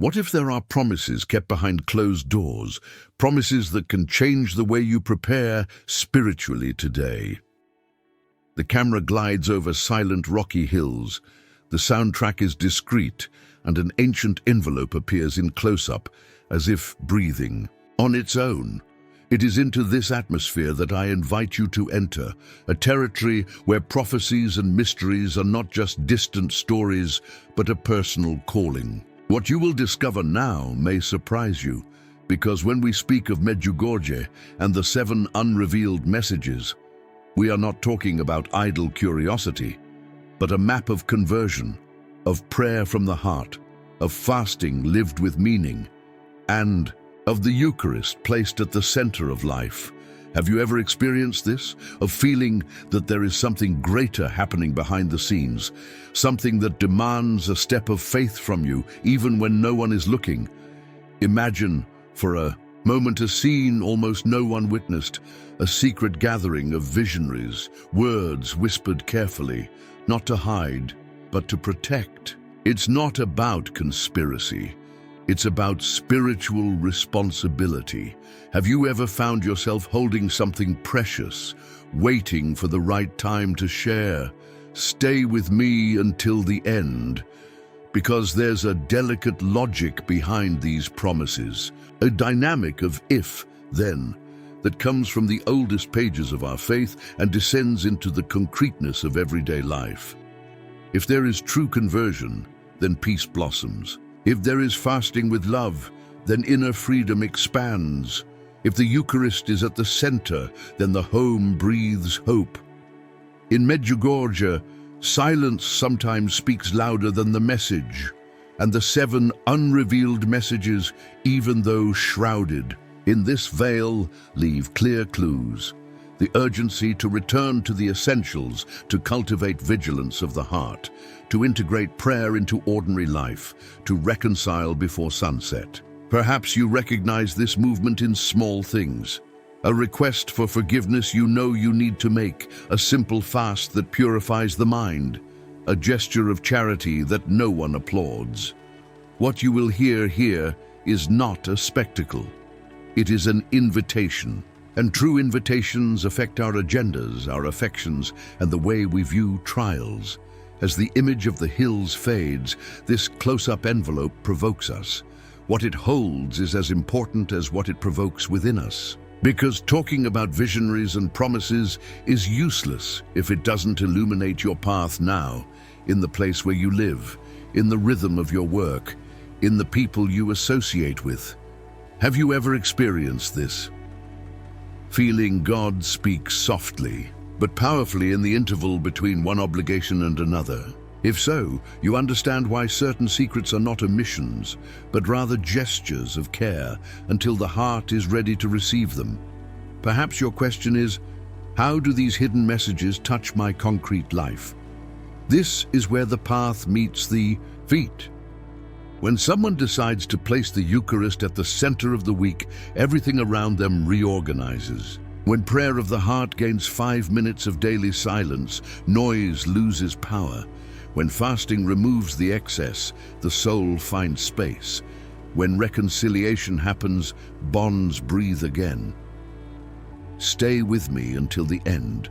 What if there are promises kept behind closed doors, promises that can change the way you prepare spiritually today? The camera glides over silent rocky hills. The soundtrack is discreet, and an ancient envelope appears in close-up, as if breathing on its own. It is into this atmosphere that I invite you to enter, a territory where prophecies and mysteries are not just distant stories, but a personal calling. What you will discover now may surprise you, because when we speak of Medjugorje and the 7 unrevealed messages, we are not talking about idle curiosity, but a map of conversion, of prayer from the heart, of fasting lived with meaning, and of the Eucharist placed at the center of life. Have you ever experienced this? Of feeling that there is something greater happening behind the scenes, something that demands a step of faith from you, even when no one is looking. Imagine, for a moment, a scene almost no one witnessed, a secret gathering of visionaries, words whispered carefully, not to hide, but to protect. It's not about conspiracy. It's about spiritual responsibility. Have you ever found yourself holding something precious, waiting for the right time to share? Stay with me until the end, because there's a delicate logic behind these promises, a dynamic of if-then that comes from the oldest pages of our faith and descends into the concreteness of everyday life. If there is true conversion, then peace blossoms. If there is fasting with love, then inner freedom expands. If the Eucharist is at the center, then the home breathes hope. In Medjugorje, silence sometimes speaks louder than the message, and the 7 unrevealed messages, even though shrouded in this veil, leave clear clues. The urgency to return to the essentials, to cultivate vigilance of the heart, to integrate prayer into ordinary life, to reconcile before sunset. Perhaps you recognize this movement in small things. A request for forgiveness you know you need to make, a simple fast that purifies the mind, a gesture of charity that no one applauds. What you will hear here is not a spectacle. It is an invitation. And true invitations affect our agendas, our affections, and the way we view trials. As the image of the hills fades, this close-up envelope provokes us. What it holds is as important as what it provokes within us. Because talking about visionaries and promises is useless if it doesn't illuminate your path now, in the place where you live, in the rhythm of your work, in the people you associate with. Have you ever experienced this? Feeling God speak softly, but powerfully in the interval between one obligation and another. If so, you understand why certain secrets are not omissions, but rather gestures of care until the heart is ready to receive them. Perhaps your question is, how do these hidden messages touch my concrete life? This is where the path meets the feet. When someone decides to place the Eucharist at the center of the week, everything around them reorganizes. When prayer of the heart gains 5 minutes of daily silence, noise loses power. When fasting removes the excess, the soul finds space. When reconciliation happens, bonds breathe again. Stay with me until the end,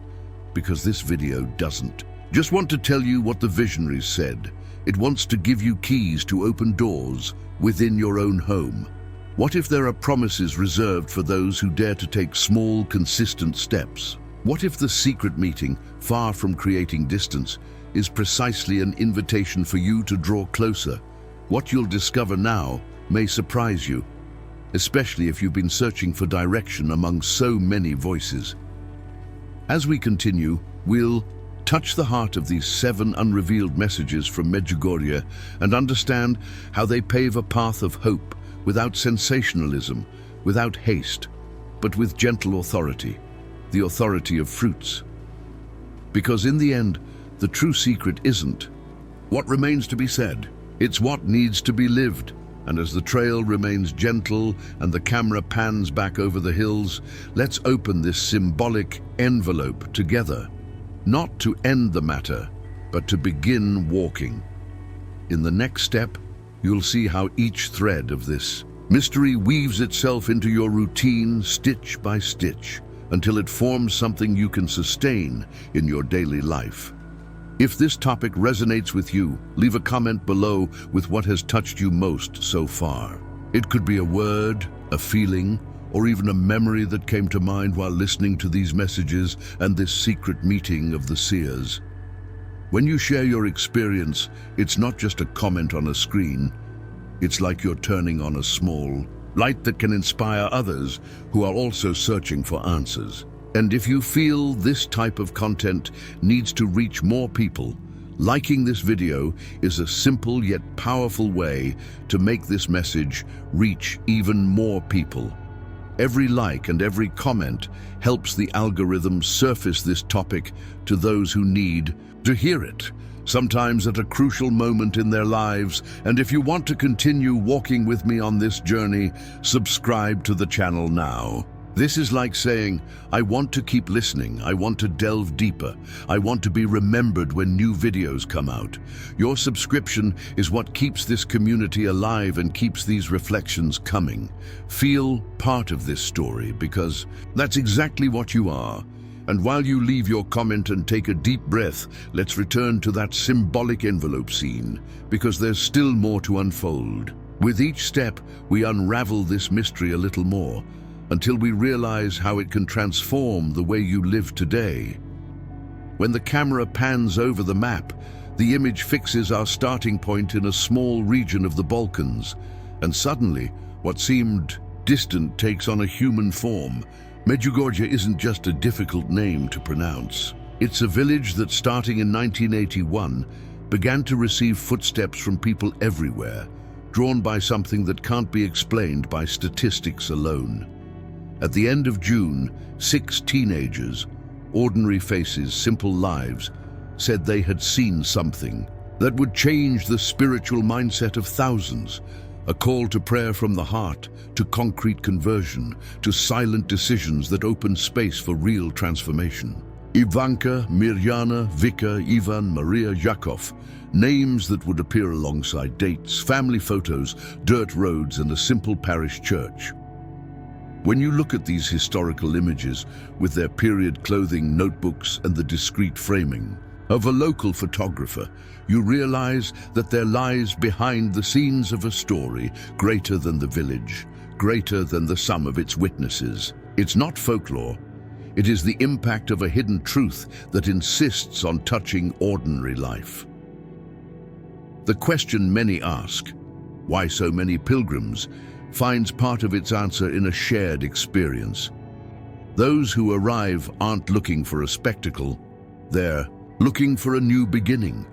because this video doesn't just want to tell you what the visionaries said. It wants to give you keys to open doors within your own home. What if there are promises reserved for those who dare to take small, consistent steps? What if the secret meeting, far from creating distance, is precisely an invitation for you to draw closer? What you'll discover now may surprise you, especially if you've been searching for direction among so many voices. As we continue, we'll touch the heart of these 7 unrevealed messages from Medjugorje and understand how they pave a path of hope without sensationalism, without haste, but with gentle authority, the authority of fruits. Because in the end, the true secret isn't what remains to be said, it's what needs to be lived. And as the trail remains gentle and the camera pans back over the hills, let's open this symbolic envelope together. Not to end the matter, but to begin walking. In the next step, you'll see how each thread of this mystery weaves itself into your routine stitch by stitch until it forms something you can sustain in your daily life. If this topic resonates with you, leave a comment below with what has touched you most so far. It could be a word, a feeling, or even a memory that came to mind while listening to these messages and this secret meeting of the Seers. When you share your experience, it's not just a comment on a screen. It's like you're turning on a small light that can inspire others who are also searching for answers. And if you feel this type of content needs to reach more people, liking this video is a simple yet powerful way to make this message reach even more people. Every like and every comment helps the algorithm surface this topic to those who need to hear it, sometimes at a crucial moment in their lives. And if you want to continue walking with me on this journey, subscribe to the channel now. This is like saying, I want to keep listening, I want to delve deeper, I want to be remembered when new videos come out. Your subscription is what keeps this community alive and keeps these reflections coming. Feel part of this story, because that's exactly what you are. And while you leave your comment and take a deep breath, let's return to that symbolic envelope scene, because there's still more to unfold. With each step, we unravel this mystery a little more, until we realize how it can transform the way you live today. When the camera pans over the map, the image fixes our starting point in a small region of the Balkans, and suddenly, what seemed distant takes on a human form. Medjugorje isn't just a difficult name to pronounce. It's a village that, starting in 1981, began to receive footsteps from people everywhere, drawn by something that can't be explained by statistics alone. At the end of June, 6 teenagers, ordinary faces, simple lives, said they had seen something that would change the spiritual mindset of thousands. A call to prayer from the heart, to concrete conversion, to silent decisions that open space for real transformation. Ivanka, Mirjana, Vika, Ivan, Maria, Yakov, names that would appear alongside dates, family photos, dirt roads, and a simple parish church. When you look at these historical images with their period clothing, notebooks, and the discreet framing of a local photographer, you realize that there lies behind the scenes of a story greater than the village, greater than the sum of its witnesses. It's not folklore. It is the impact of a hidden truth that insists on touching ordinary life. The question many ask, why so many pilgrims, finds part of its answer in a shared experience. Those who arrive aren't looking for a spectacle, they're looking for a new beginning.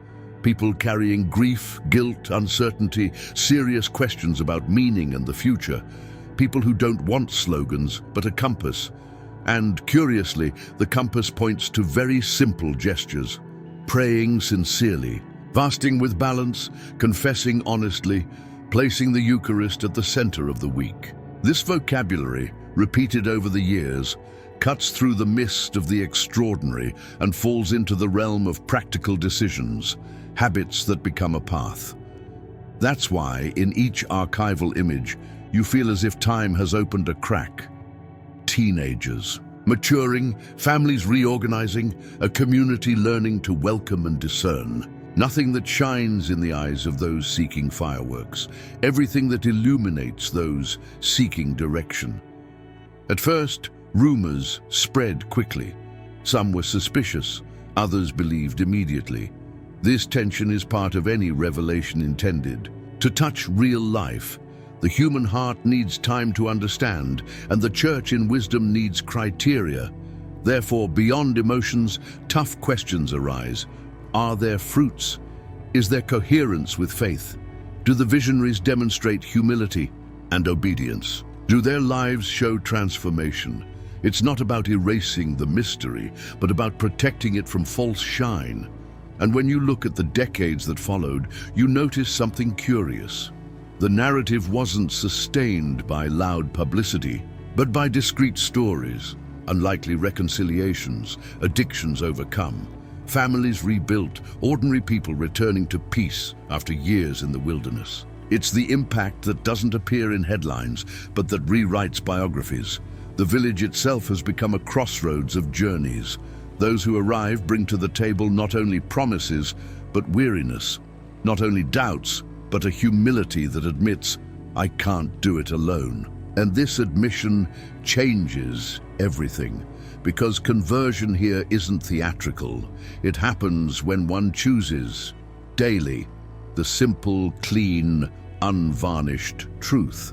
People carrying grief, guilt, uncertainty, serious questions about meaning and the future. People who don't want slogans, but a compass. And curiously, the compass points to very simple gestures. Praying sincerely, fasting with balance, confessing honestly, placing the Eucharist at the center of the week. This vocabulary, repeated over the years, cuts through the mist of the extraordinary and falls into the realm of practical decisions, habits that become a path. That's why, in each archival image, you feel as if time has opened a crack. Teenagers, maturing, families reorganizing, a community learning to welcome and discern. Nothing that shines in the eyes of those seeking fireworks, everything that illuminates those seeking direction. At first, rumors spread quickly. Some were suspicious, others believed immediately. This tension is part of any revelation intended to touch real life. The human heart needs time to understand, and the church in wisdom needs criteria. Therefore, beyond emotions, tough questions arise. Are there fruits? Is there coherence with faith? Do the visionaries demonstrate humility and obedience? Do their lives show transformation? It's not about erasing the mystery, but about protecting it from false shine. And when you look at the decades that followed, you notice something curious. The narrative wasn't sustained by loud publicity, but by discreet stories, unlikely reconciliations, addictions overcome, families rebuilt, ordinary people returning to peace after years in the wilderness. It's the impact that doesn't appear in headlines, but that rewrites biographies. The village itself has become a crossroads of journeys. Those who arrive bring to the table not only promises, but weariness. Not only doubts, but a humility that admits, I can't do it alone. And this admission changes everything, because conversion here isn't theatrical. It happens when one chooses, daily, the simple, clean, unvarnished truth.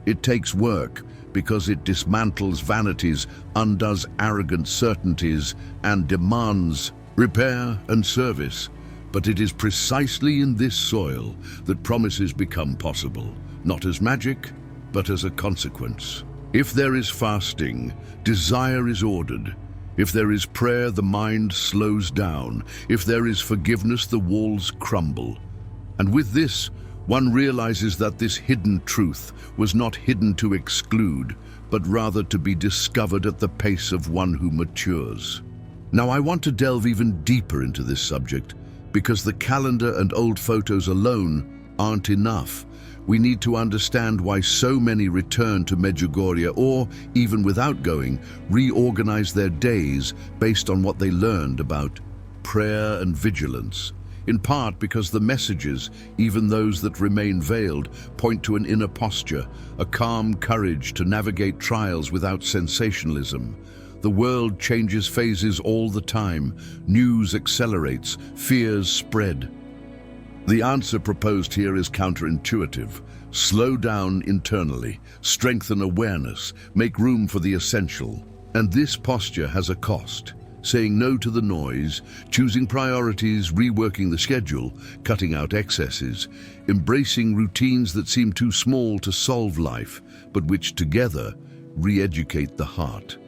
It takes work because it dismantles vanities, undoes arrogant certainties, and demands repair and service. But it is precisely in this soil that promises become possible, not as magic, but as a consequence. If there is fasting, desire is ordered. If there is prayer, the mind slows down. If there is forgiveness, the walls crumble. And with this, one realizes that this hidden truth was not hidden to exclude, but rather to be discovered at the pace of one who matures. Now, I want to delve even deeper into this subject, because the calendar and old photos alone aren't enough. We need to understand why so many return to Medjugorje, or, even without going, reorganize their days based on what they learned about prayer and vigilance. In part because the messages, even those that remain veiled, point to an inner posture, a calm courage to navigate trials without sensationalism. The world changes phases all the time. News accelerates, fears spread. The answer proposed here is counterintuitive. Slow down internally, strengthen awareness, make room for the essential. And this posture has a cost. Saying no to the noise, choosing priorities, reworking the schedule, cutting out excesses, embracing routines that seem too small to solve life, but which together re-educate the heart.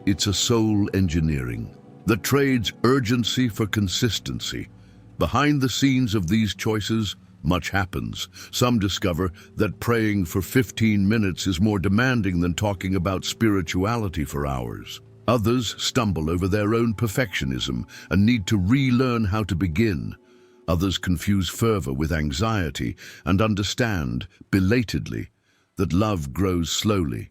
It's a soul engineering that trades urgency for consistency. Behind the scenes of these choices, much happens. Some discover that praying for 15 minutes is more demanding than talking about spirituality for hours. Others stumble over their own perfectionism and need to relearn how to begin. Others confuse fervor with anxiety and understand, belatedly, that love grows slowly.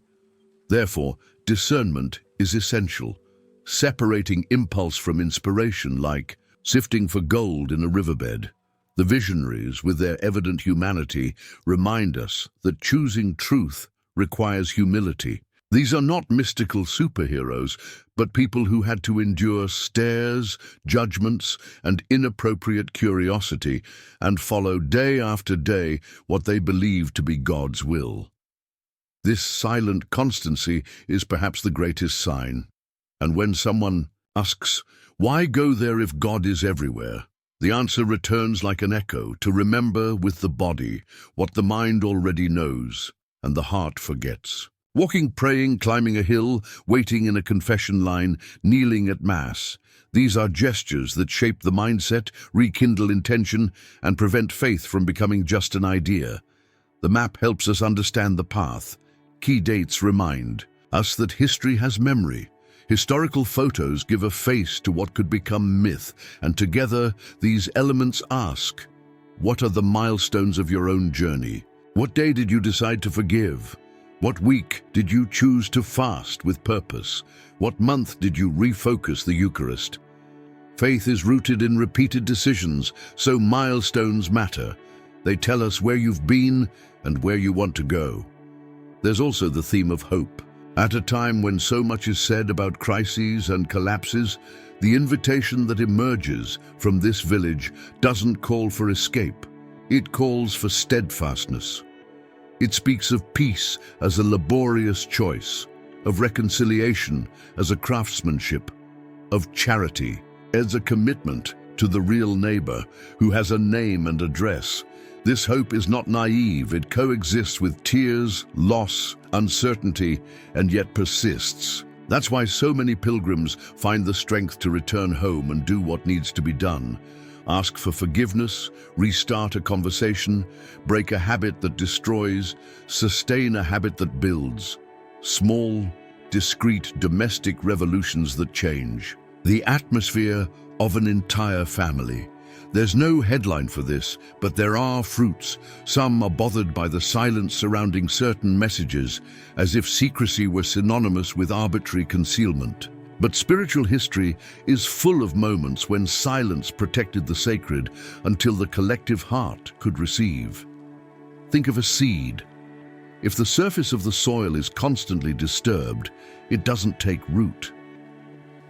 Therefore, discernment is essential, separating impulse from inspiration like sifting for gold in a riverbed. The visionaries, with their evident humanity, remind us that choosing truth requires humility. These are not mystical superheroes, but people who had to endure stares, judgments, and inappropriate curiosity, and follow day after day what they believe to be God's will. This silent constancy is perhaps the greatest sign. And when someone asks, why go there if God is everywhere? The answer returns like an echo, to remember with the body what the mind already knows and the heart forgets. Walking, praying, climbing a hill, waiting in a confession line, kneeling at Mass. These are gestures that shape the mindset, rekindle intention, and prevent faith from becoming just an idea. The map helps us understand the path. Key dates remind us that history has memory. Historical photos give a face to what could become myth, and together these elements ask, what are the milestones of your own journey? What day did you decide to forgive? What week did you choose to fast with purpose? What month did you refocus the Eucharist? Faith is rooted in repeated decisions, so milestones matter. They tell us where you've been and where you want to go. There's also the theme of hope. At a time when so much is said about crises and collapses, the invitation that emerges from this village doesn't call for escape. It calls for steadfastness. It speaks of peace as a laborious choice, of reconciliation as a craftsmanship, of charity as a commitment to the real neighbor who has a name and address. This hope is not naive. It coexists with tears, loss, uncertainty, and yet persists. That's why so many pilgrims find the strength to return home and do what needs to be done. Ask for forgiveness, restart a conversation, break a habit that destroys, sustain a habit that builds. Small, discreet, domestic revolutions that change. The atmosphere of an entire family. There's no headline for this, but there are fruits. Some are bothered by the silence surrounding certain messages, as if secrecy were synonymous with arbitrary concealment. But spiritual history is full of moments when silence protected the sacred until the collective heart could receive. Think of a seed. If the surface of the soil is constantly disturbed, it doesn't take root.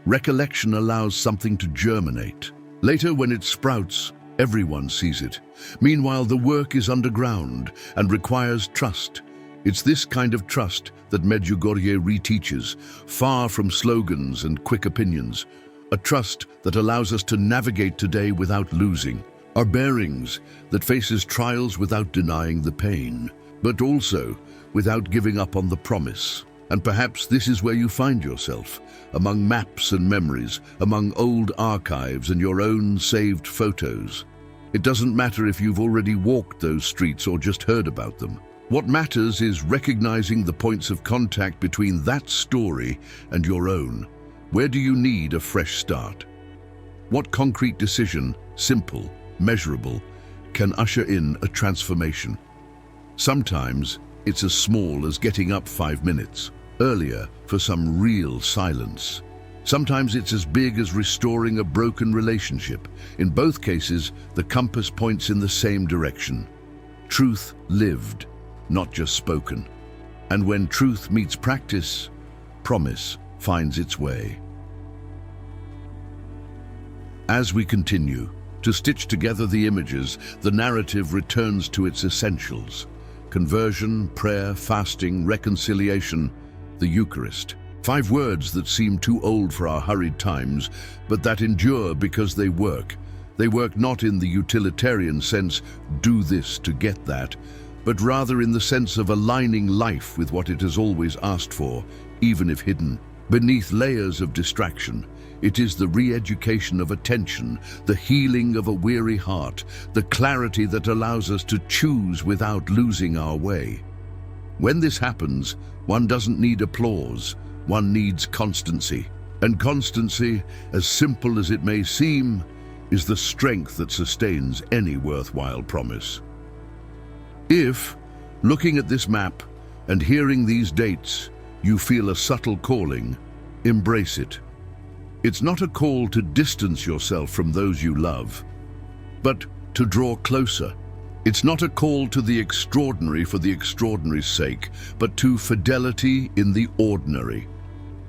Recollection allows something to germinate. Later, when it sprouts, everyone sees it. Meanwhile, the work is underground and requires trust. It's this kind of trust that Medjugorje reteaches, far from slogans and quick opinions. A trust that allows us to navigate today without losing. Our bearings that faces trials without denying the pain, but also without giving up on the promise. And perhaps this is where you find yourself, among maps and memories, among old archives and your own saved photos. It doesn't matter if you've already walked those streets or just heard about them. What matters is recognizing the points of contact between that story and your own. Where do you need a fresh start? What concrete decision, simple, measurable, can usher in a transformation? Sometimes it's as small as getting up 5 minutes earlier for some real silence. Sometimes it's as big as restoring a broken relationship. In both cases, the compass points in the same direction. Truth lived, not just spoken. And when truth meets practice, promise finds its way. As we continue to stitch together the images, the narrative returns to its essentials: conversion, prayer, fasting, reconciliation, the Eucharist. 5 words that seem too old for our hurried times, but that endure because they work. They work not in the utilitarian sense, do this to get that, but rather in the sense of aligning life with what it has always asked for, even if hidden. Beneath layers of distraction, it is the re-education of attention, the healing of a weary heart, the clarity that allows us to choose without losing our way. When this happens, one doesn't need applause, one needs constancy. And constancy, as simple as it may seem, is the strength that sustains any worthwhile promise. If, looking at this map and hearing these dates, you feel a subtle calling, embrace it. It's not a call to distance yourself from those you love, but to draw closer. It's not a call to the extraordinary for the extraordinary's sake, but to fidelity in the ordinary.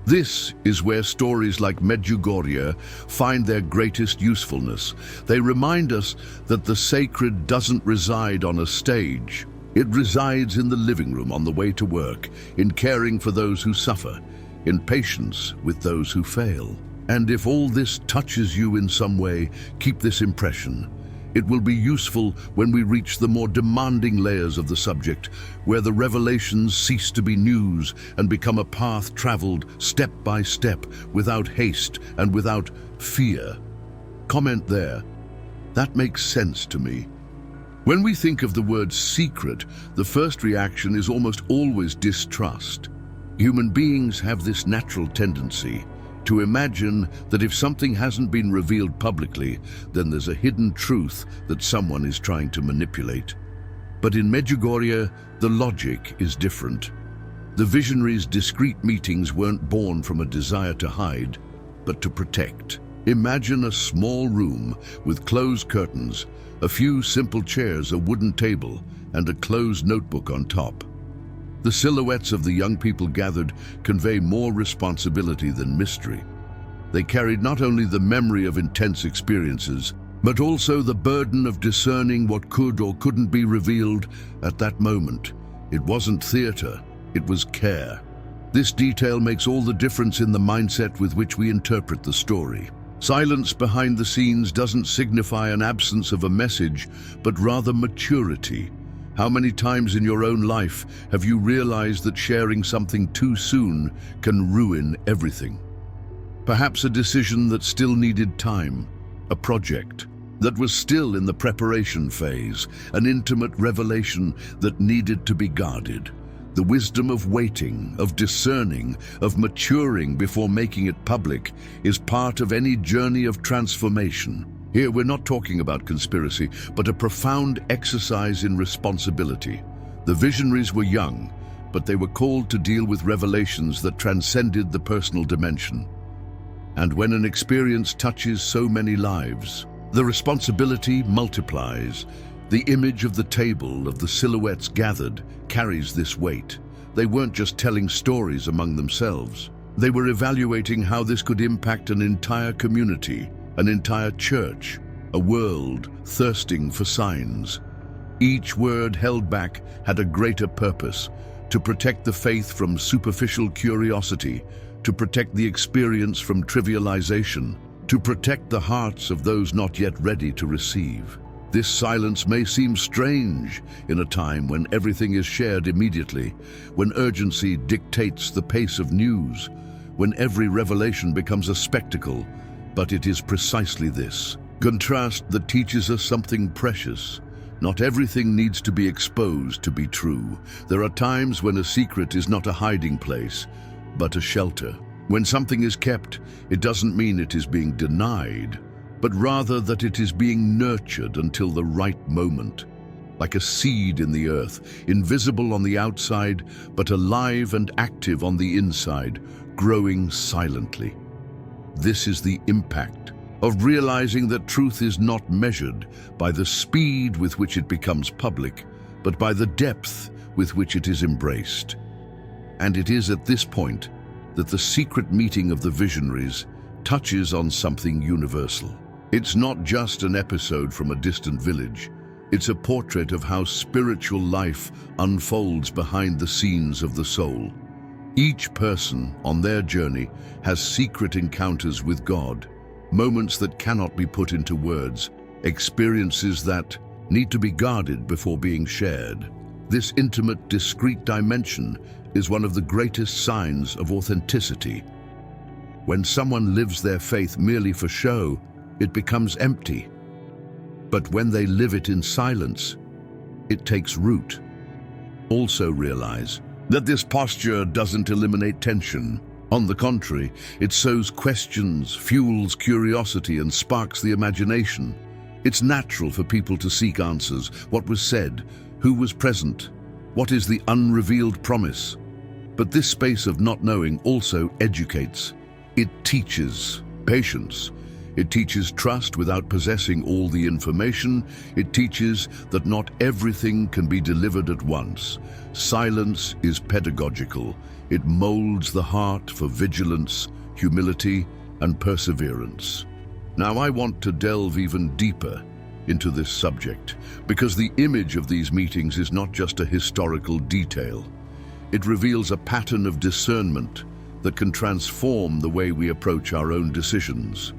This is where stories like Medjugorje find their greatest usefulness. They remind us that the sacred doesn't reside on a stage. It resides in the living room on the way to work, in caring for those who suffer, in patience with those who fail. And if all this touches you in some way, keep this impression. It will be useful when we reach the more demanding layers of the subject, where the revelations cease to be news and become a path traveled step by step, without haste and without fear. Comment there. That makes sense to me. When we think of the word secret, the first reaction is almost always distrust. Human beings have this natural tendency to imagine that if something hasn't been revealed publicly, then there's a hidden truth that someone is trying to manipulate. But in Medjugorje, the logic is different. The visionaries' discreet meetings weren't born from a desire to hide, but to protect. Imagine a small room with closed curtains, a few simple chairs, a wooden table, and a closed notebook on top. The silhouettes of the young people gathered convey more responsibility than mystery. They carried not only the memory of intense experiences, but also the burden of discerning what could or couldn't be revealed at that moment. It wasn't theater, it was care. This detail makes all the difference in the mindset with which we interpret the story. Silence behind the scenes doesn't signify an absence of a message, but rather maturity. How many times in your own life have you realized that sharing something too soon can ruin everything? Perhaps a decision that still needed time, a project that was still in the preparation phase, an intimate revelation that needed to be guarded. The wisdom of waiting, of discerning, of maturing before making it public is part of any journey of transformation. Here we're not talking about conspiracy, but a profound exercise in responsibility. The visionaries were young, but they were called to deal with revelations that transcended the personal dimension. And when an experience touches so many lives, the responsibility multiplies. The image of the table, of the silhouettes gathered, carries this weight. They weren't just telling stories among themselves. They were evaluating how this could impact an entire community, an entire church, a world thirsting for signs. Each word held back had a greater purpose: to protect the faith from superficial curiosity, to protect the experience from trivialization, to protect the hearts of those not yet ready to receive. This silence may seem strange in a time when everything is shared immediately, when urgency dictates the pace of news, when every revelation becomes a spectacle, but it is precisely this contrast that teaches us something precious. Not everything needs to be exposed to be true. There are times when a secret is not a hiding place, but a shelter. When something is kept, it doesn't mean it is being denied, but rather that it is being nurtured until the right moment. Like a seed in the earth, invisible on the outside, but alive and active on the inside, growing silently. This is the impact of realizing that truth is not measured by the speed with which it becomes public, but by the depth with which it is embraced. And it is at this point that the secret meeting of the visionaries touches on something universal. It's not just an episode from a distant village. It's a portrait of how spiritual life unfolds behind the scenes of the soul. Each person on their journey has secret encounters with God, moments that cannot be put into words, experiences that need to be guarded before being shared. This intimate, discreet dimension is one of the greatest signs of authenticity. When someone lives their faith merely for show, it becomes empty. But when they live it in silence, it takes root. Also realize that this posture doesn't eliminate tension. On the contrary, it sows questions, fuels curiosity, and sparks the imagination. It's natural for people to seek answers. What was said? Who was present? What is the unrevealed promise? But this space of not knowing also educates. It teaches patience. It teaches trust without possessing all the information. It teaches that not everything can be delivered at once. Silence is pedagogical. It molds the heart for vigilance, humility, and perseverance. Now I want to delve even deeper into this subject, because the image of these meetings is not just a historical detail. It reveals a pattern of discernment that can transform the way we approach our own decisions.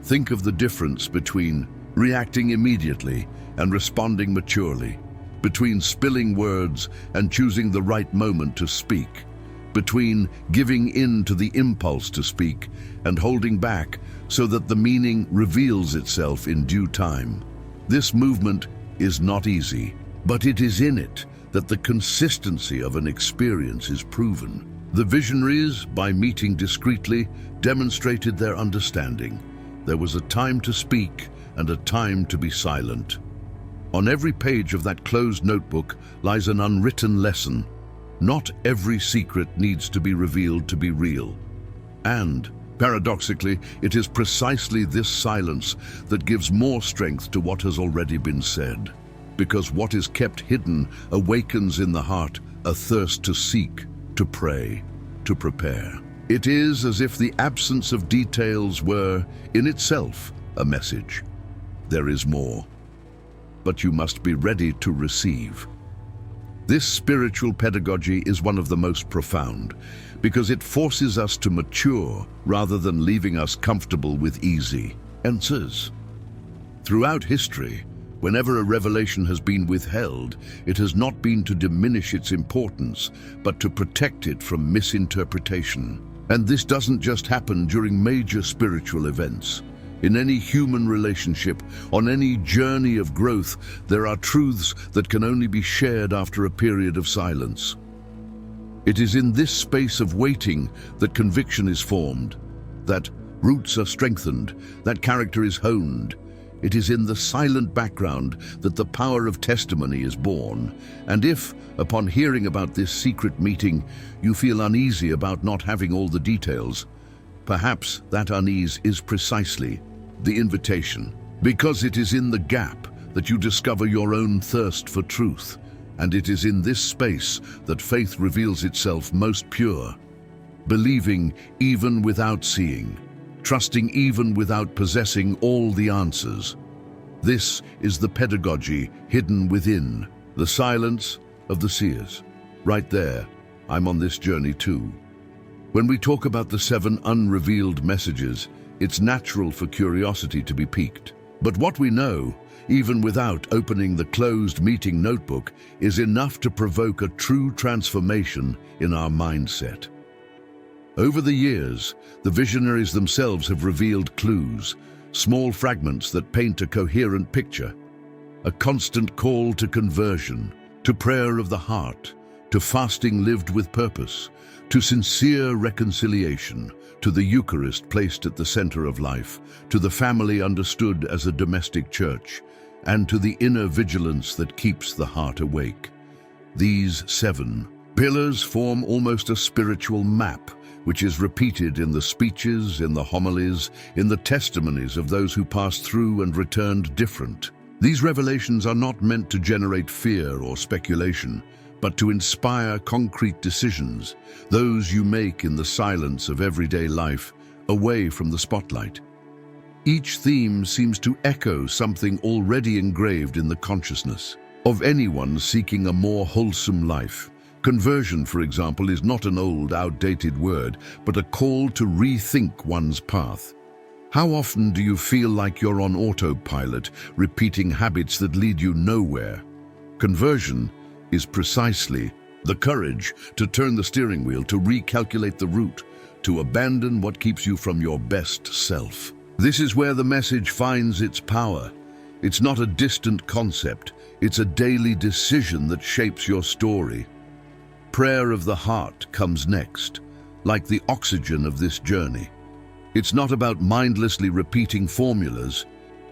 Think of the difference between reacting immediately and responding maturely, between spilling words and choosing the right moment to speak, between giving in to the impulse to speak and holding back so that the meaning reveals itself in due time. This movement is not easy, but it is in it that the consistency of an experience is proven. The visionaries, by meeting discreetly, demonstrated their understanding. There was a time to speak and a time to be silent. On every page of that closed notebook lies an unwritten lesson. Not every secret needs to be revealed to be real. And, paradoxically, it is precisely this silence that gives more strength to what has already been said. Because what is kept hidden awakens in the heart a thirst to seek, to pray, to prepare. It is as if the absence of details were, in itself, a message. There is more, but you must be ready to receive. This spiritual pedagogy is one of the most profound, because it forces us to mature rather than leaving us comfortable with easy answers. Throughout history, whenever a revelation has been withheld, it has not been to diminish its importance, but to protect it from misinterpretation. And this doesn't just happen during major spiritual events. In any human relationship, on any journey of growth, there are truths that can only be shared after a period of silence. It is in this space of waiting that conviction is formed, that roots are strengthened, that character is honed. It is in the silent background that the power of testimony is born. And if, upon hearing about this secret meeting, you feel uneasy about not having all the details, perhaps that unease is precisely the invitation. Because it is in the gap that you discover your own thirst for truth, and it is in this space that faith reveals itself most pure. Believing even without seeing, trusting even without possessing all the answers. This is the pedagogy hidden within, the silence of the Seers. Right there, I'm on this journey too. When we talk about the 7 unrevealed messages, it's natural for curiosity to be piqued. But what we know, even without opening the closed meeting notebook, is enough to provoke a true transformation in our mindset. Over the years, the visionaries themselves have revealed clues, small fragments that paint a coherent picture, a constant call to conversion, to prayer of the heart, to fasting lived with purpose, to sincere reconciliation, to the Eucharist placed at the center of life, to the family understood as a domestic church, and to the inner vigilance that keeps the heart awake. These 7 pillars form almost a spiritual map, which is repeated in the speeches, in the homilies, in the testimonies of those who passed through and returned different. These revelations are not meant to generate fear or speculation, but to inspire concrete decisions, those you make in the silence of everyday life, away from the spotlight. Each theme seems to echo something already engraved in the consciousness of anyone seeking a more wholesome life. Conversion, for example, is not an old, outdated word, but a call to rethink one's path. How often do you feel like you're on autopilot, repeating habits that lead you nowhere? Conversion is precisely the courage to turn the steering wheel, to recalculate the route, to abandon what keeps you from your best self. This is where the message finds its power. It's not a distant concept, it's a daily decision that shapes your story. Prayer of the heart comes next, like the oxygen of this journey. It's not about mindlessly repeating formulas,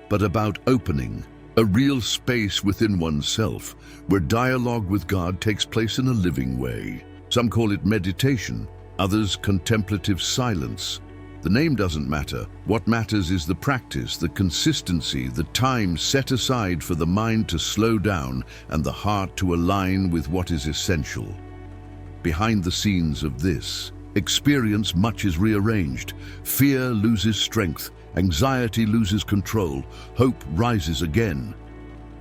but about opening a real space within oneself, where dialogue with God takes place in a living way. Some call it meditation, others contemplative silence. The name doesn't matter. What matters is the practice, the consistency, the time set aside for the mind to slow down and the heart to align with what is essential. Behind the scenes of this experience, much is rearranged. Fear loses strength, anxiety loses control, hope rises again.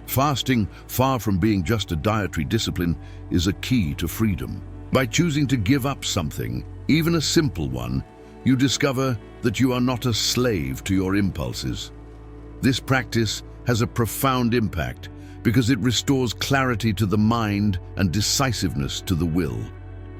Fasting, far from being just a dietary discipline, is a key to freedom. By choosing to give up something, even a simple one, you discover that you are not a slave to your impulses. This practice has a profound impact because it restores clarity to the mind and decisiveness to the will.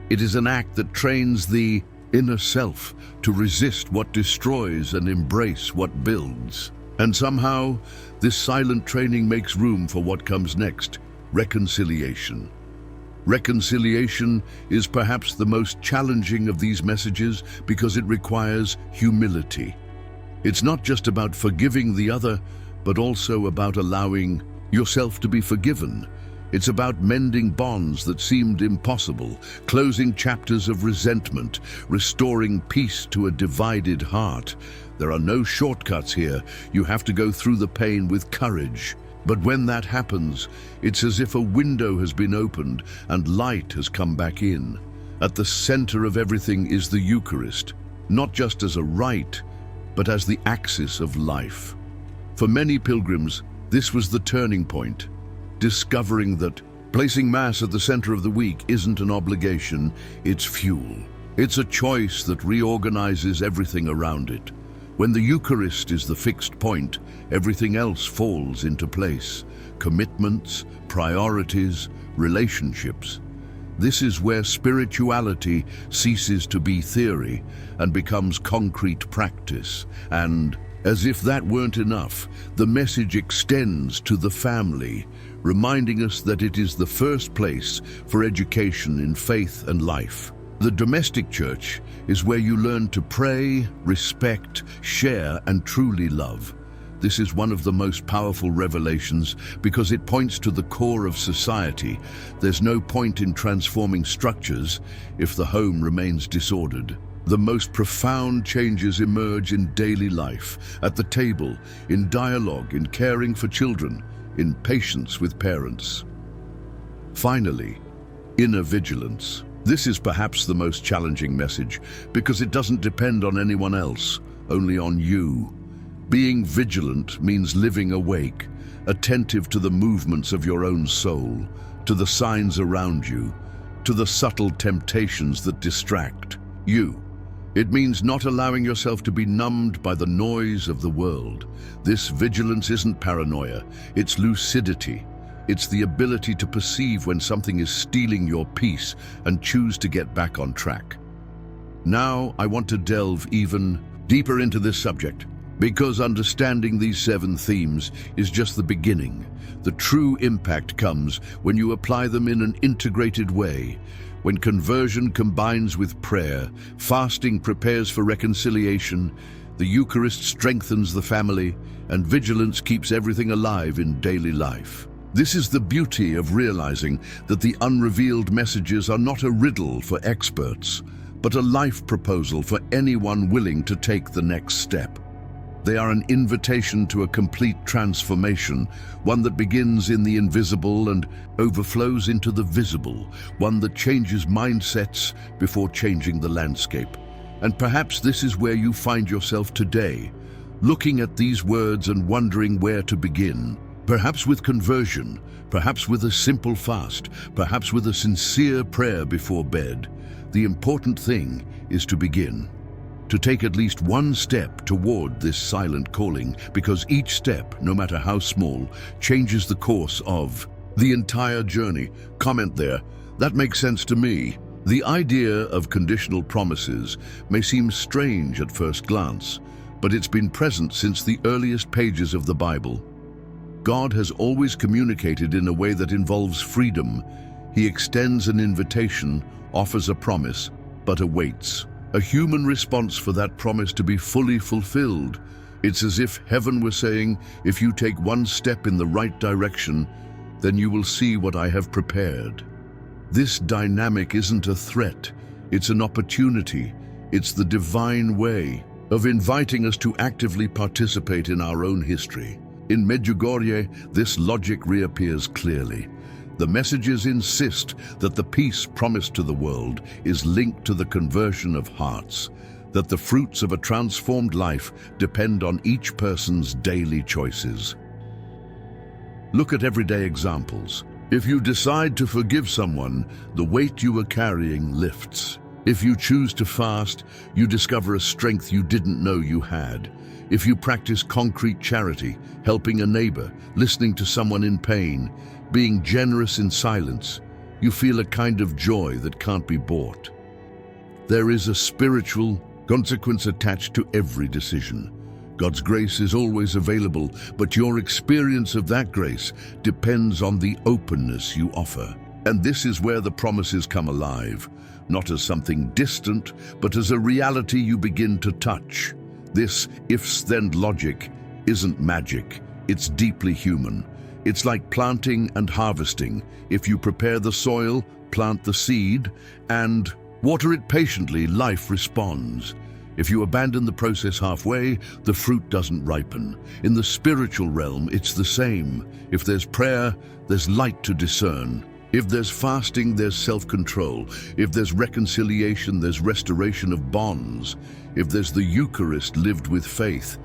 It is an act that trains the inner self to resist what destroys and embrace what builds. And somehow, this silent training makes room for what comes next: reconciliation. Reconciliation is perhaps the most challenging of these messages because it requires humility. It's not just about forgiving the other, but also about allowing yourself to be forgiven. It's about mending bonds that seemed impossible, closing chapters of resentment, restoring peace to a divided heart. There are no shortcuts here. You have to go through the pain with courage. But when that happens, it's as if a window has been opened and light has come back in. At the center of everything is the Eucharist, not just as a rite, but as the axis of life. For many pilgrims, this was the turning point, discovering that placing Mass at the center of the week isn't an obligation, it's fuel. It's a choice that reorganizes everything around it. When the Eucharist is the fixed point, everything else falls into place. Commitments, priorities, relationships. This is where spirituality ceases to be theory and becomes concrete practice. And, as if that weren't enough, the message extends to the family, reminding us that it is the first place for education in faith and life. The domestic church is where you learn to pray, respect, share, and truly love. This is one of the most powerful revelations because it points to the core of society. There's no point in transforming structures if the home remains disordered. The most profound changes emerge in daily life, at the table, in dialogue, in caring for children, in patience with parents. Finally, inner vigilance. This is perhaps the most challenging message because it doesn't depend on anyone else, only on you. Being vigilant means living awake, attentive to the movements of your own soul, to the signs around you, to the subtle temptations that distract you. It means not allowing yourself to be numbed by the noise of the world. This vigilance isn't paranoia, it's lucidity. It's the ability to perceive when something is stealing your peace and choose to get back on track. Now, I want to delve even deeper into this subject, because understanding these 7 themes is just the beginning. The true impact comes when you apply them in an integrated way. When conversion combines with prayer, fasting prepares for reconciliation, the Eucharist strengthens the family, and vigilance keeps everything alive in daily life. This is the beauty of realizing that the unrevealed messages are not a riddle for experts, but a life proposal for anyone willing to take the next step. They are an invitation to a complete transformation, one that begins in the invisible and overflows into the visible, one that changes mindsets before changing the landscape. And perhaps this is where you find yourself today, looking at these words and wondering where to begin. Perhaps with conversion, perhaps with a simple fast, perhaps with a sincere prayer before bed. The important thing is to begin. To take at least one step toward this silent calling, because each step, no matter how small, changes the course of the entire journey. Comment there. That makes sense to me. The idea of conditional promises may seem strange at first glance, but it's been present since the earliest pages of the Bible. God has always communicated in a way that involves freedom. He extends an invitation, offers a promise, but awaits a human response for that promise to be fully fulfilled. It's as if heaven were saying, if you take one step in the right direction, then you will see what I have prepared. This dynamic isn't a threat, it's an opportunity. It's the divine way of inviting us to actively participate in our own history. In Medjugorje, this logic reappears clearly. The messages insist that the peace promised to the world is linked to the conversion of hearts, that the fruits of a transformed life depend on each person's daily choices. Look at everyday examples. If you decide to forgive someone, the weight you were carrying lifts. If you choose to fast, you discover a strength you didn't know you had. If you practice concrete charity, helping a neighbor, listening to someone in pain, being generous in silence, you feel a kind of joy that can't be bought. There is a spiritual consequence attached to every decision. God's grace is always available, but your experience of that grace depends on the openness you offer. And this is where the promises come alive, not as something distant, but as a reality you begin to touch. This ifs-then logic isn't magic, it's deeply human. It's like planting and harvesting. If you prepare the soil, plant the seed, and water it patiently, life responds. If you abandon the process halfway, the fruit doesn't ripen. In the spiritual realm, it's the same. If there's prayer, there's light to discern. If there's fasting, there's self-control. If there's reconciliation, there's restoration of bonds. If there's the Eucharist lived with faith,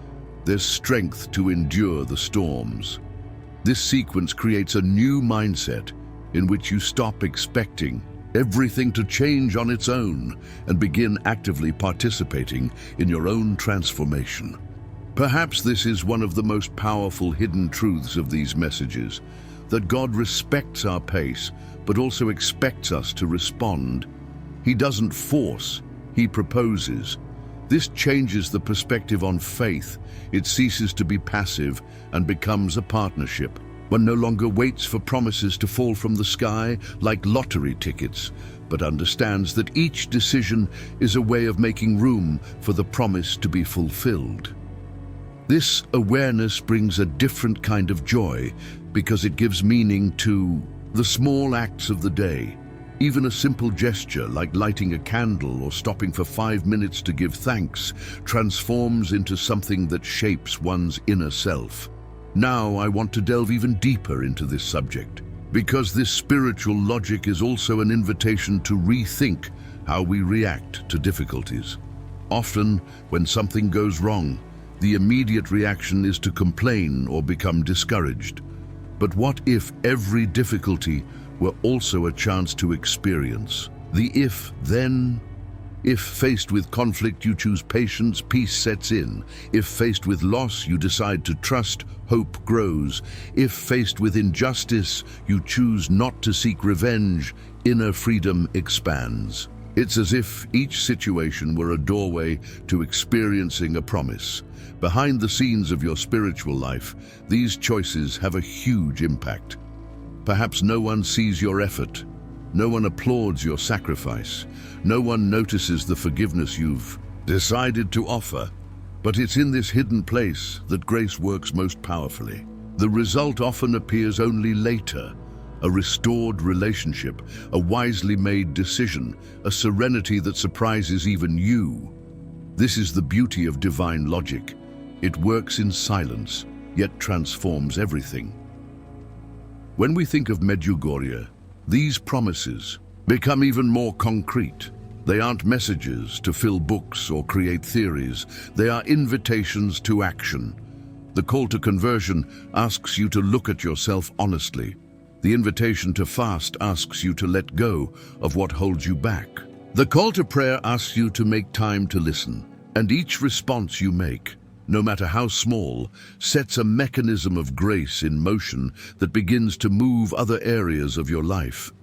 there's strength to endure the storms. This sequence creates a new mindset in which you stop expecting everything to change on its own and begin actively participating in your own transformation. Perhaps this is one of the most powerful hidden truths of these messages, that God respects our pace, but also expects us to respond. He doesn't force, He proposes. This changes the perspective on faith. It ceases to be passive and becomes a partnership. One no longer waits for promises to fall from the sky like lottery tickets, but understands that each decision is a way of making room for the promise to be fulfilled. This awareness brings a different kind of joy because it gives meaning to the small acts of the day. Even a simple gesture like lighting a candle or stopping for 5 minutes to give thanks transforms into something that shapes one's inner self. Now I want to delve even deeper into this subject, because this spiritual logic is also an invitation to rethink how we react to difficulties. Often, when something goes wrong, the immediate reaction is to complain or become discouraged. But what if every difficulty were also a chance to experience the if-then? If faced with conflict, you choose patience, peace sets in. If faced with loss, you decide to trust, hope grows. If faced with injustice, you choose not to seek revenge, inner freedom expands. It's as if each situation were a doorway to experiencing a promise. Behind the scenes of your spiritual life, these choices have a huge impact. Perhaps no one sees your effort, no one applauds your sacrifice, no one notices the forgiveness you've decided to offer. But it's in this hidden place that grace works most powerfully. The result often appears only later: a restored relationship, a wisely made decision, a serenity that surprises even you. This is the beauty of divine logic. It works in silence, yet transforms everything. When we think of Medjugorje, these promises become even more concrete. They aren't messages to fill books or create theories. They are invitations to action. The call to conversion asks you to look at yourself honestly. The invitation to fast asks you to let go of what holds you back. The call to prayer asks you to make time to listen. And each response you make, no matter how small, sets a mechanism of grace in motion that begins to move other areas of your life.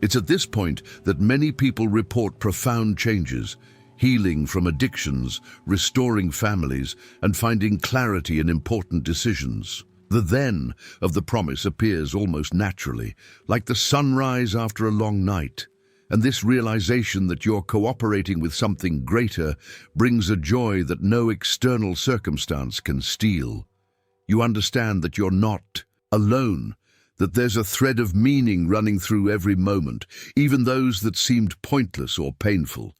It's at this point that many people report profound changes, healing from addictions, restoring families, and finding clarity in important decisions. The then of the promise appears almost naturally, like the sunrise after a long night. And this realization that you're cooperating with something greater brings a joy that no external circumstance can steal. You understand that you're not alone, that there's a thread of meaning running through every moment, even those that seemed pointless or painful.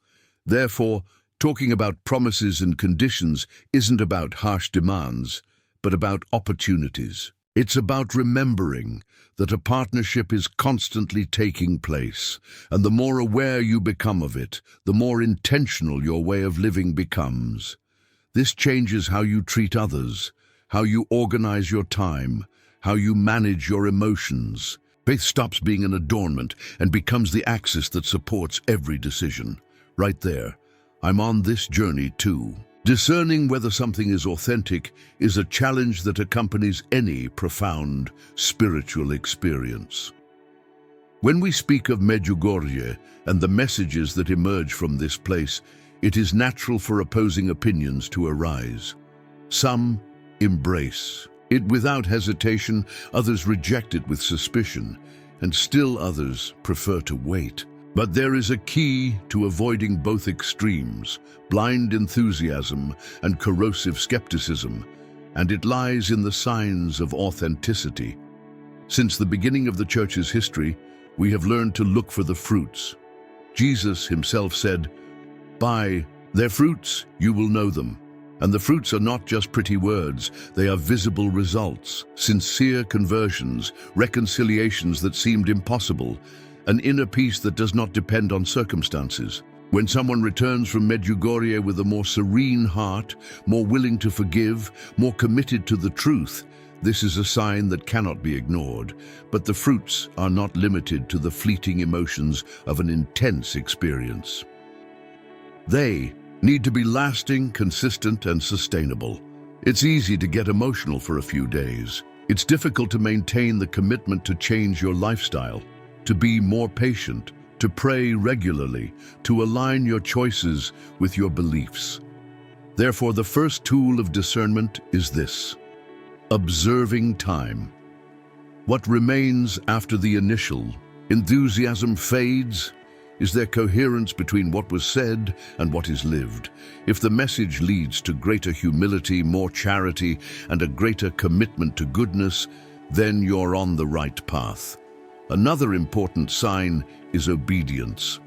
Therefore, talking about promises and conditions isn't about harsh demands, but about opportunities. It's about remembering that a partnership is constantly taking place, and the more aware you become of it, the more intentional your way of living becomes. This changes how you treat others, how you organize your time, how you manage your emotions. Faith stops being an adornment and becomes the axis that supports every decision. Right there, I'm on this journey too. Discerning whether something is authentic is a challenge that accompanies any profound spiritual experience. When we speak of Medjugorje and the messages that emerge from this place, it is natural for opposing opinions to arise. Some embrace it without hesitation, others reject it with suspicion, and still others prefer to wait. But there is a key to avoiding both extremes, blind enthusiasm and corrosive skepticism, and it lies in the signs of authenticity. Since the beginning of the Church's history, we have learned to look for the fruits. Jesus himself said, "By their fruits you will know them." And the fruits are not just pretty words, they are visible results, sincere conversions, reconciliations that seemed impossible, an inner peace that does not depend on circumstances. When someone returns from Medjugorje with a more serene heart, more willing to forgive, more committed to the truth, this is a sign that cannot be ignored. But the fruits are not limited to the fleeting emotions of an intense experience. They need to be lasting, consistent, and sustainable. It's easy to get emotional for a few days. It's difficult to maintain the commitment to change your lifestyle, to be more patient, to pray regularly, to align your choices with your beliefs. Therefore, the first tool of discernment is this: observing time. What remains after the initial enthusiasm fades? Is there coherence between what was said and what is lived? If the message leads to greater humility, more charity, and a greater commitment to goodness, then you're on the right path. Another important sign is obedience.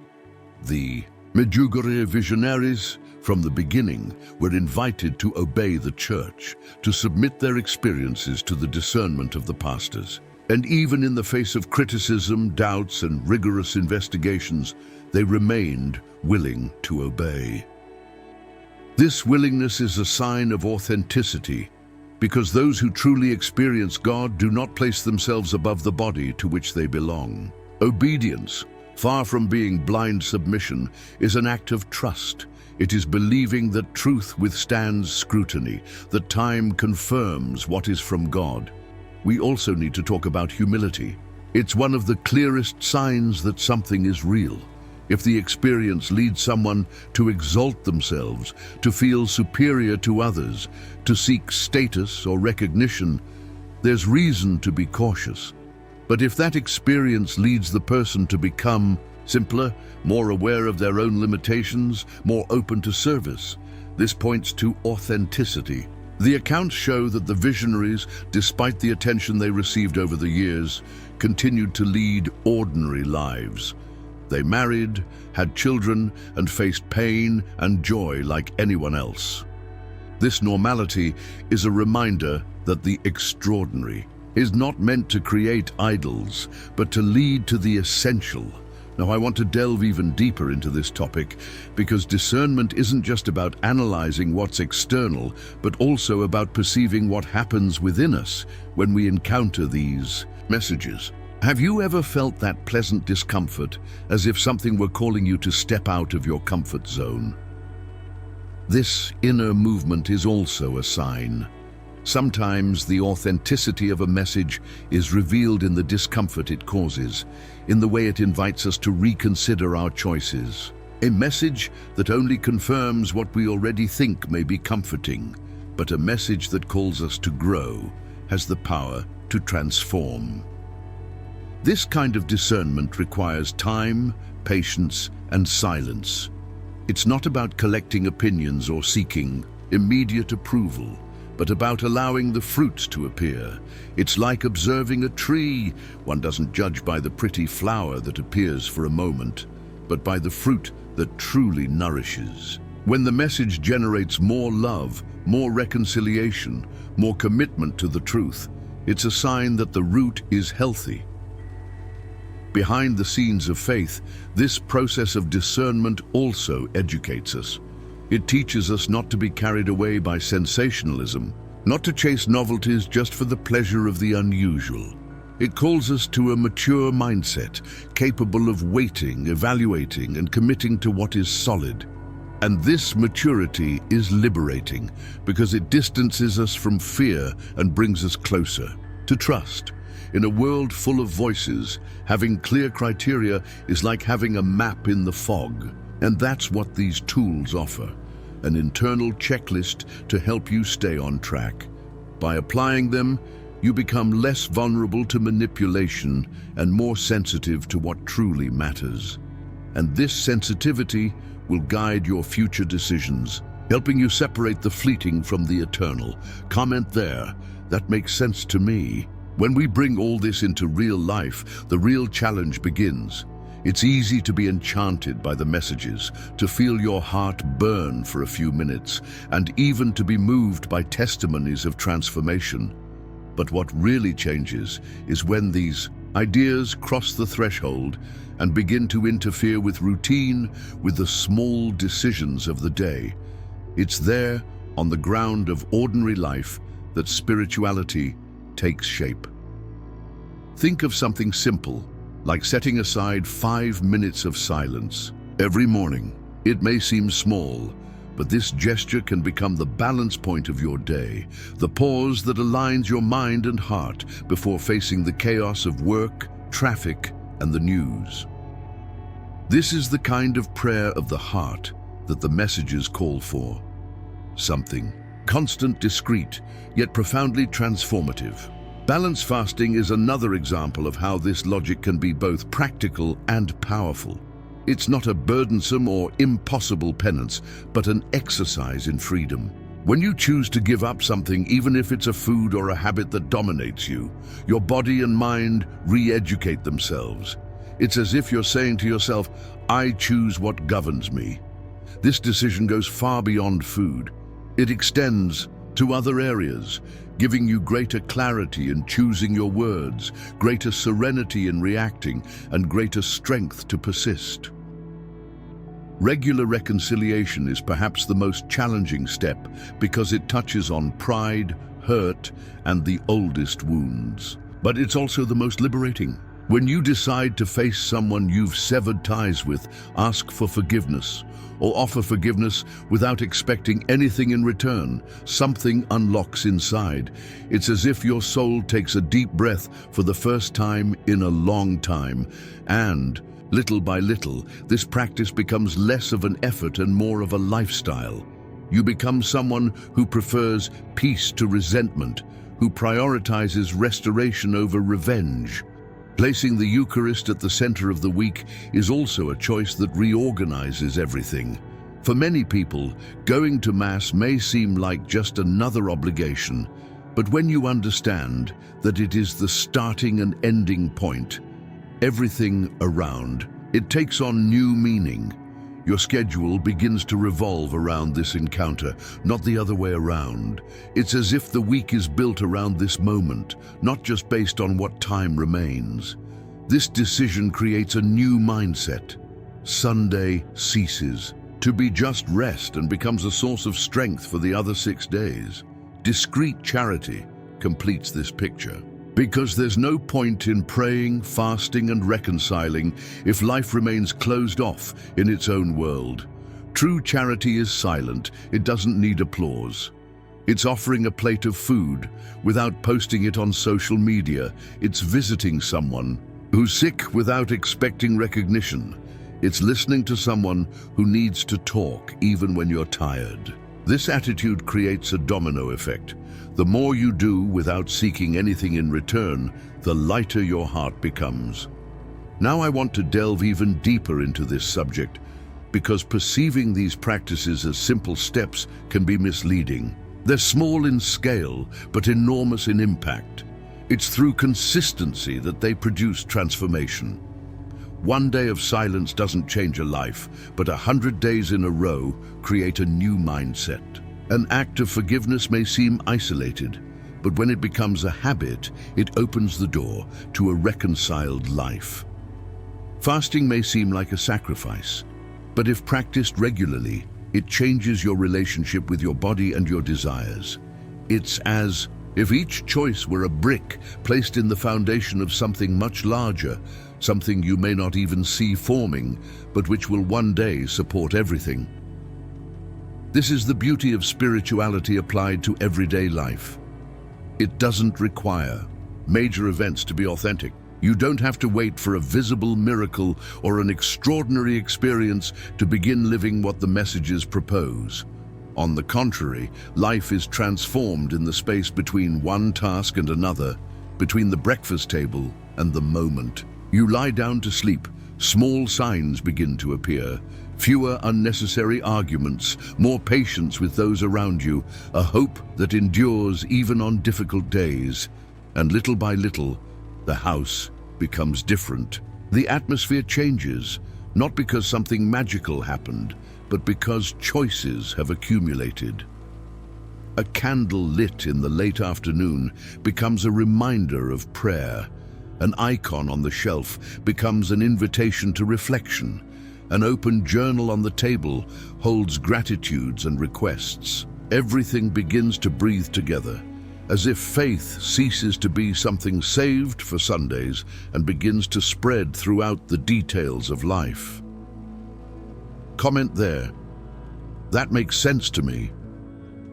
The Medjugorje visionaries, from the beginning, were invited to obey the church, to submit their experiences to the discernment of the pastors. And even in the face of criticism, doubts, and rigorous investigations, they remained willing to obey. This willingness is a sign of authenticity, because those who truly experience God do not place themselves above the body to which they belong. Obedience, far from being blind submission, is an act of trust. It is believing that truth withstands scrutiny, that time confirms what is from God. We also need to talk about humility. It's one of the clearest signs that something is real. If the experience leads someone to exalt themselves, to feel superior to others, to seek status or recognition, there's reason to be cautious. But if that experience leads the person to become simpler, more aware of their own limitations, more open to service, this points to authenticity. The accounts show that the visionaries, despite the attention they received over the years, continued to lead ordinary lives. They married, had children, and faced pain and joy like anyone else. This normality is a reminder that the extraordinary is not meant to create idols, but to lead to the essential. Now, I want to delve even deeper into this topic because discernment isn't just about analyzing what's external, but also about perceiving what happens within us when we encounter these messages. Have you ever felt that pleasant discomfort, as if something were calling you to step out of your comfort zone? This inner movement is also a sign. Sometimes the authenticity of a message is revealed in the discomfort it causes, in the way it invites us to reconsider our choices. A message that only confirms what we already think may be comforting, but a message that calls us to grow has the power to transform. This kind of discernment requires time, patience, and silence. It's not about collecting opinions or seeking immediate approval, but about allowing the fruits to appear. It's like observing a tree. One doesn't judge by the pretty flower that appears for a moment, but by the fruit that truly nourishes. When the message generates more love, more reconciliation, more commitment to the truth, it's a sign that the root is healthy. Behind the scenes of faith, this process of discernment also educates us. It teaches us not to be carried away by sensationalism, not to chase novelties just for the pleasure of the unusual. It calls us to a mature mindset, capable of waiting, evaluating, and committing to what is solid. And this maturity is liberating because it distances us from fear and brings us closer to trust. In a world full of voices, having clear criteria is like having a map in the fog. And that's what these tools offer, an internal checklist to help you stay on track. By applying them, you become less vulnerable to manipulation and more sensitive to what truly matters. And this sensitivity will guide your future decisions, helping you separate the fleeting from the eternal. Comment there. That makes sense to me. When we bring all this into real life, the real challenge begins. It's easy to be enchanted by the messages, to feel your heart burn for a few minutes, and even to be moved by testimonies of transformation. But what really changes is when these ideas cross the threshold and begin to interfere with routine, with the small decisions of the day. It's there, on the ground of ordinary life, that spirituality takes shape. Think of something simple, like setting aside 5 minutes of silence every morning. It may seem small, but this gesture can become the balance point of your day, the pause that aligns your mind and heart before facing the chaos of work, traffic, and the news. This is the kind of prayer of the heart that the messages call for. Something constant, discreet, yet profoundly transformative. Balanced fasting is another example of how this logic can be both practical and powerful. It's not a burdensome or impossible penance, but an exercise in freedom. When you choose to give up something, even if it's a food or a habit that dominates you, your body and mind re-educate themselves. It's as if you're saying to yourself, I choose what governs me. This decision goes far beyond food. It extends to other areas, giving you greater clarity in choosing your words, greater serenity in reacting, and greater strength to persist. Regular reconciliation is perhaps the most challenging step because it touches on pride, hurt, and the oldest wounds. But it's also the most liberating. When you decide to face someone you've severed ties with, ask for forgiveness, or offer forgiveness without expecting anything in return, something unlocks inside. It's as if your soul takes a deep breath for the first time in a long time, and little by little, this practice becomes less of an effort and more of a lifestyle. You become someone who prefers peace to resentment, who prioritizes restoration over revenge. Placing the Eucharist at the center of the week is also a choice that reorganizes everything. For many people, going to Mass may seem like just another obligation, but when you understand that it is the starting and ending point, everything around, it takes on new meaning. Your schedule begins to revolve around this encounter, not the other way around. It's as if the week is built around this moment, not just based on what time remains. This decision creates a new mindset. Sunday ceases to be just rest and becomes a source of strength for the other 6 days. Discreet charity completes this picture. Because there's no point in praying, fasting, and reconciling if life remains closed off in its own world. True charity is silent. It doesn't need applause. It's offering a plate of food without posting it on social media. It's visiting someone who's sick without expecting recognition. It's listening to someone who needs to talk even when you're tired. This attitude creates a domino effect. The more you do without seeking anything in return, the lighter your heart becomes. Now I want to delve even deeper into this subject, because perceiving these practices as simple steps can be misleading. They're small in scale, but enormous in impact. It's through consistency that they produce transformation. One day of silence doesn't change a life, but 100 days in a row create a new mindset. An act of forgiveness may seem isolated, but when it becomes a habit, it opens the door to a reconciled life. Fasting may seem like a sacrifice, but if practiced regularly, it changes your relationship with your body and your desires. It's as if each choice were a brick placed in the foundation of something much larger, something you may not even see forming, but which will one day support everything. This is the beauty of spirituality applied to everyday life. It doesn't require major events to be authentic. You don't have to wait for a visible miracle or an extraordinary experience to begin living what the messages propose. On the contrary, life is transformed in the space between one task and another, between the breakfast table and the moment. You lie down to sleep, small signs begin to appear. Fewer unnecessary arguments, more patience with those around you, a hope that endures even on difficult days. And little by little, the house becomes different. The atmosphere changes, not because something magical happened, but because choices have accumulated. A candle lit in the late afternoon becomes a reminder of prayer. An icon on the shelf becomes an invitation to reflection. An open journal on the table holds gratitudes and requests. Everything begins to breathe together, as if faith ceases to be something saved for Sundays and begins to spread throughout the details of life. Comment there. That makes sense to me.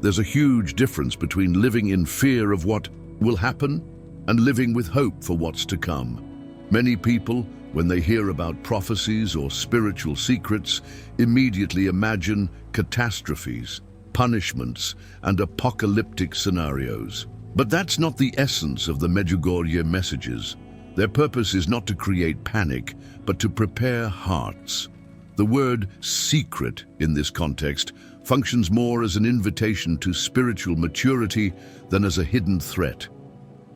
There's a huge difference between living in fear of what will happen and living with hope for what's to come. Many people, when they hear about prophecies or spiritual secrets, immediately imagine catastrophes, punishments, and apocalyptic scenarios. But that's not the essence of the Medjugorje messages. Their purpose is not to create panic, but to prepare hearts. The word secret in this context functions more as an invitation to spiritual maturity than as a hidden threat.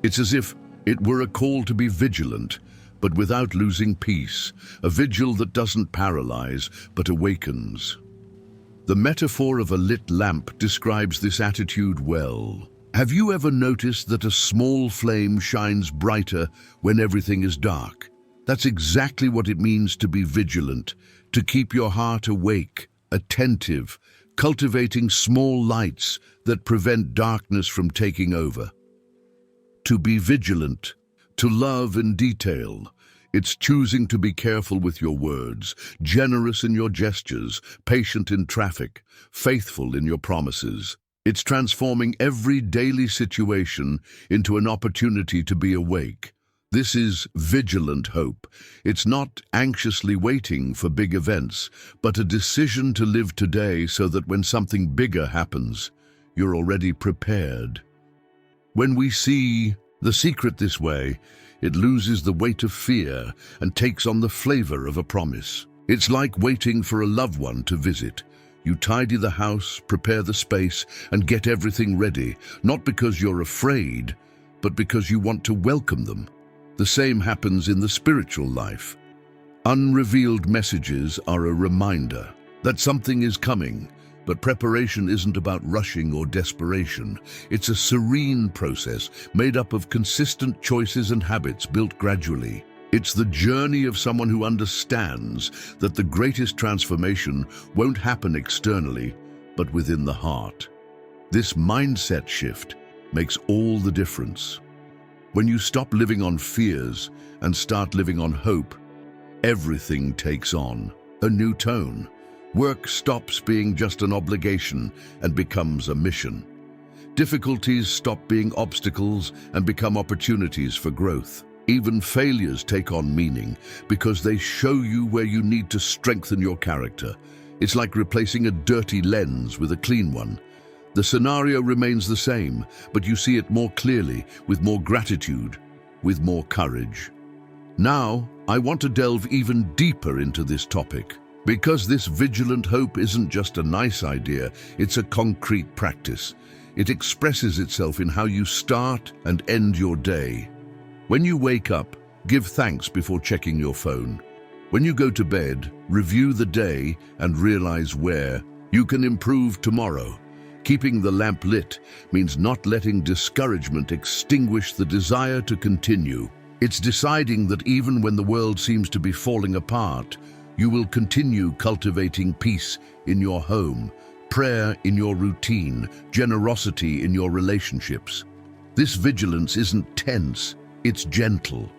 It's as if it were a call to be vigilant, but without losing peace, a vigil that doesn't paralyze, but awakens. The metaphor of a lit lamp describes this attitude well. Have you ever noticed that a small flame shines brighter when everything is dark? That's exactly what it means to be vigilant, to keep your heart awake, attentive, cultivating small lights that prevent darkness from taking over. To be vigilant, to love in detail, it's choosing to be careful with your words, generous in your gestures, patient in traffic, faithful in your promises. It's transforming every daily situation into an opportunity to be awake. This is vigilant hope. It's not anxiously waiting for big events, but a decision to live today so that when something bigger happens, you're already prepared. When we see the secret this way, it loses the weight of fear and takes on the flavor of a promise. It's like waiting for a loved one to visit. You tidy the house, prepare the space, and get everything ready, not because you're afraid, but because you want to welcome them. The same happens in the spiritual life. Unrevealed messages are a reminder that something is coming, but preparation isn't about rushing or desperation. It's a serene process made up of consistent choices and habits built gradually. It's the journey of someone who understands that the greatest transformation won't happen externally, but within the heart. This mindset shift makes all the difference. When you stop living on fears and start living on hope, everything takes on a new tone. Work stops being just an obligation and becomes a mission. Difficulties stop being obstacles and become opportunities for growth. Even failures take on meaning because they show you where you need to strengthen your character. It's like replacing a dirty lens with a clean one. The scenario remains the same, but you see it more clearly, with more gratitude, with more courage. Now, I want to delve even deeper into this topic, because this vigilant hope isn't just a nice idea, it's a concrete practice. It expresses itself in how you start and end your day. When you wake up, give thanks before checking your phone. When you go to bed, review the day and realize where you can improve tomorrow. Keeping the lamp lit means not letting discouragement extinguish the desire to continue. It's deciding that even when the world seems to be falling apart, you will continue cultivating peace in your home, prayer in your routine, generosity in your relationships. This vigilance isn't tense, it's gentle.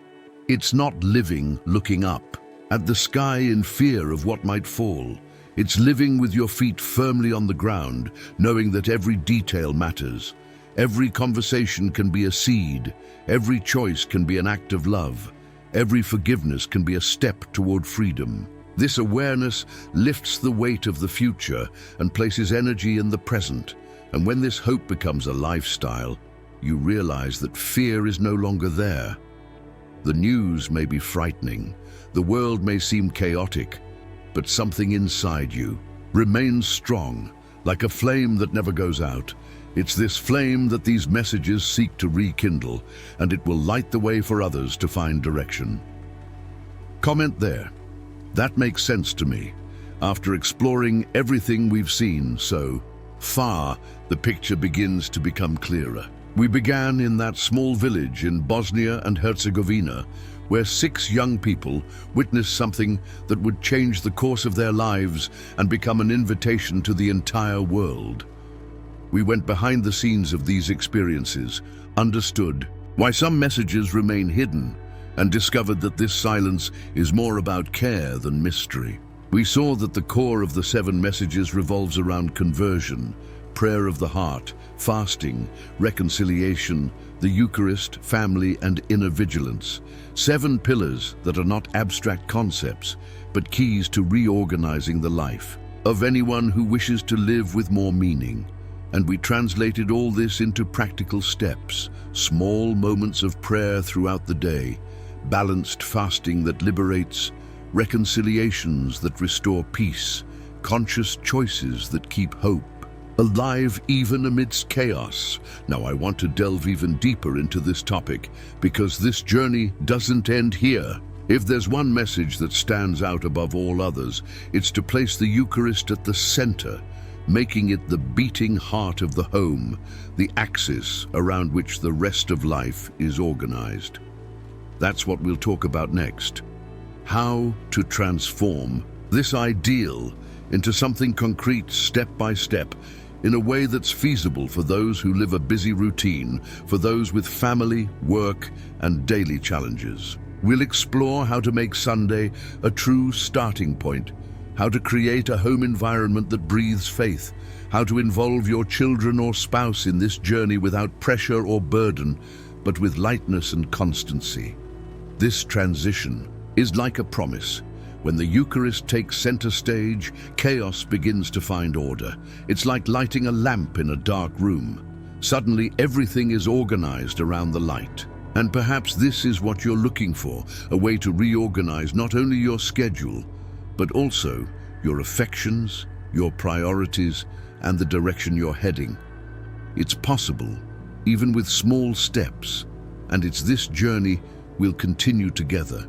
It's not living looking up at the sky in fear of what might fall. It's living with your feet firmly on the ground, knowing that every detail matters. Every conversation can be a seed. Every choice can be an act of love. Every forgiveness can be a step toward freedom. This awareness lifts the weight of the future and places energy in the present. And when this hope becomes a lifestyle, you realize that fear is no longer there. The news may be frightening. The world may seem chaotic, but something inside you remains strong, like a flame that never goes out. It's this flame that these messages seek to rekindle, and it will light the way for others to find direction. Comment there. That makes sense to me. After exploring everything we've seen so far, the picture begins to become clearer. We began in that small village in Bosnia and Herzegovina, where 6 young people witnessed something that would change the course of their lives and become an invitation to the entire world. We went behind the scenes of these experiences, understood why some messages remain hidden, and discovered that this silence is more about care than mystery. We saw that the core of the 7 messages revolves around conversion, prayer of the heart, fasting, reconciliation, the Eucharist, family, and inner vigilance. 7 pillars that are not abstract concepts, but keys to reorganizing the life of anyone who wishes to live with more meaning. And we translated all this into practical steps, small moments of prayer throughout the day, balanced fasting that liberates, reconciliations that restore peace, conscious choices that keep hope, alive even amidst chaos. Now I want to delve even deeper into this topic because this journey doesn't end here. If there's one message that stands out above all others, it's to place the Eucharist at the center, making it the beating heart of the home, the axis around which the rest of life is organized. That's what we'll talk about next. How to transform this ideal into something concrete step by step, in a way that's feasible for those who live a busy routine, for those with family, work, and daily challenges. We'll explore how to make Sunday a true starting point, how to create a home environment that breathes faith, how to involve your children or spouse in this journey without pressure or burden, but with lightness and constancy. This transition is like a promise. When the Eucharist takes center stage, chaos begins to find order. It's like lighting a lamp in a dark room. Suddenly, everything is organized around the light. And perhaps this is what you're looking for, a way to reorganize not only your schedule, but also your affections, your priorities, and the direction you're heading. It's possible, even with small steps, and it's this journey we'll continue together.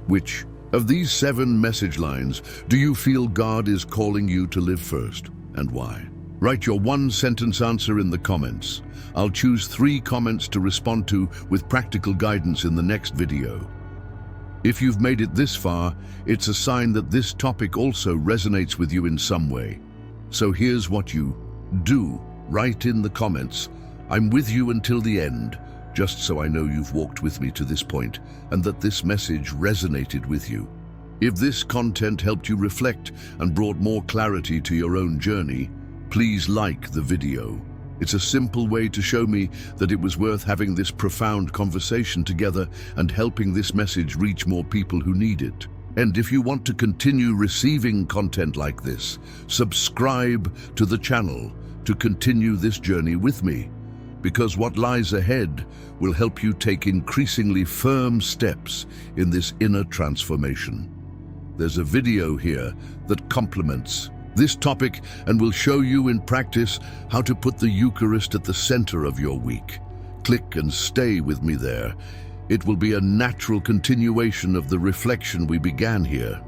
Which of these 7 message lines do you feel God is calling you to live first, and why? Write your 1-sentence answer in the comments. I'll choose 3 comments to respond to with practical guidance in the next video. If you've made it this far, it's a sign that this topic also resonates with you in some way. So here's what you do. Write in the comments, "I'm with you until the end," just so I know you've walked with me to this point and that this message resonated with you. If this content helped you reflect and brought more clarity to your own journey, please like the video. It's a simple way to show me that it was worth having this profound conversation together and helping this message reach more people who need it. And if you want to continue receiving content like this, subscribe to the channel to continue this journey with me, because what lies ahead will help you take increasingly firm steps in this inner transformation. There's a video here that complements this topic and will show you in practice how to put the Eucharist at the center of your week. Click and stay with me there. It will be a natural continuation of the reflection we began here.